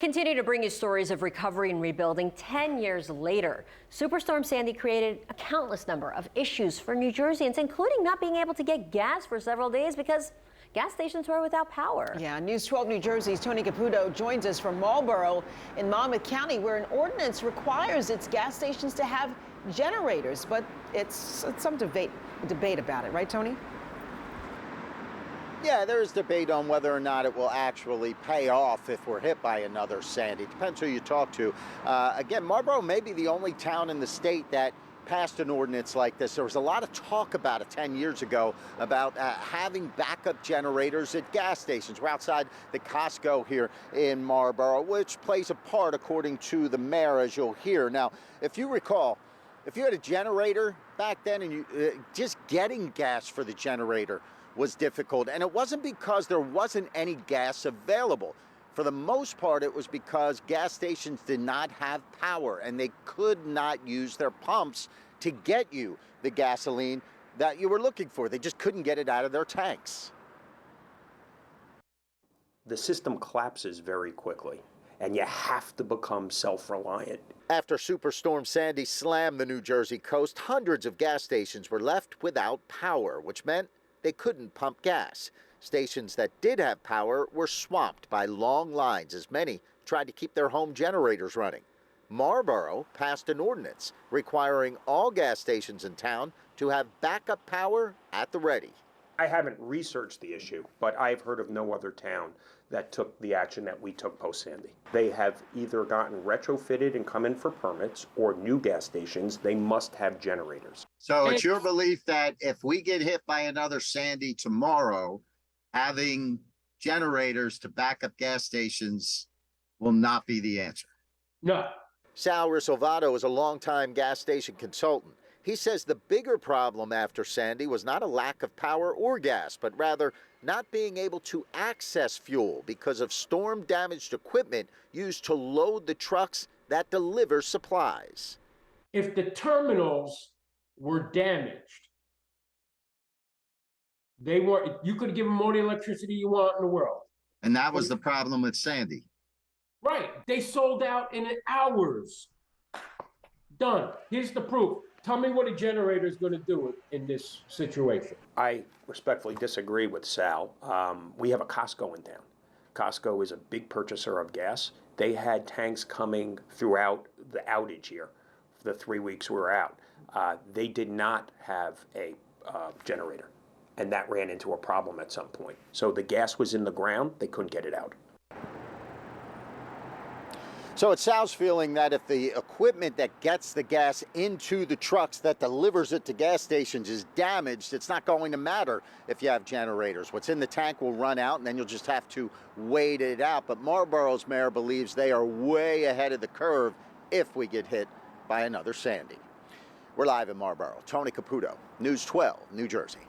Continue to bring you stories of recovery and rebuilding 10 years later. Superstorm Sandy created a countless number of issues for New Jerseyans, including not being able to get gas for several days because gas stations were without power. Yeah, News 12 New Jersey's Tony Caputo joins us from Marlboro in Monmouth County, where an ordinance requires its gas stations to have generators. But it's some debate about it, right, Tony? Yeah, there's debate on whether or not it will actually pay off if we're hit by another Sandy. Depends who you talk to. Again, Marlboro may be the only town in the state that passed an ordinance like this. There was a lot of talk about it 10 years ago about having backup generators at gas stations. We're outside the Costco here in Marlboro, which plays a part, according to the mayor, as you'll hear. Now, if you recall, if you had a generator back then and you just getting gas for the generator was difficult, and it wasn't because there wasn't any gas available. For the most part, it was because gas stations did not have power and they could not use their pumps to get you the gasoline that you were looking for. They just couldn't get it out of their tanks. The system collapses very quickly, and you have to become self-reliant. After Superstorm Sandy slammed the New Jersey coast, hundreds of gas stations were left without power, which meant they couldn't pump gas. Stations that did have power were swamped by long lines as many tried to keep their home generators running. Marlboro passed an ordinance requiring all gas stations in town to have backup power at the ready. I haven't researched the issue, but I've heard of no other town that took the action that we took post-Sandy. They have either gotten retrofitted and come in for permits, or new gas stations, they must have generators. So it's your belief that if we get hit by another Sandy tomorrow, having generators to back up gas stations will not be the answer? No. Sal Risolvato is a longtime gas station consultant. He says the bigger problem after Sandy was not a lack of power or gas, but rather not being able to access fuel because of storm-damaged equipment used to load the trucks that deliver supplies. If the terminals were damaged, you could give them all the electricity you want in the world. And that was the problem with Sandy. Right. They sold out in hours. Done. Here's the proof. Tell me what a generator is going to do in this situation. I respectfully disagree with Sal. We have a Costco in town. Costco is a big purchaser of gas. They had tanks coming throughout the outage here, the 3 weeks we were out. They did not have a generator, and that ran into a problem at some point. So the gas was in the ground, they couldn't get it out. So it's Sal's feeling that if the equipment that gets the gas into the trucks that delivers it to gas stations is damaged, it's not going to matter if you have generators. What's in the tank will run out, and then you'll just have to wait it out. But Marlboro's mayor believes they are way ahead of the curve if we get hit by another Sandy. We're live in Marlboro. Tony Caputo, News 12, New Jersey.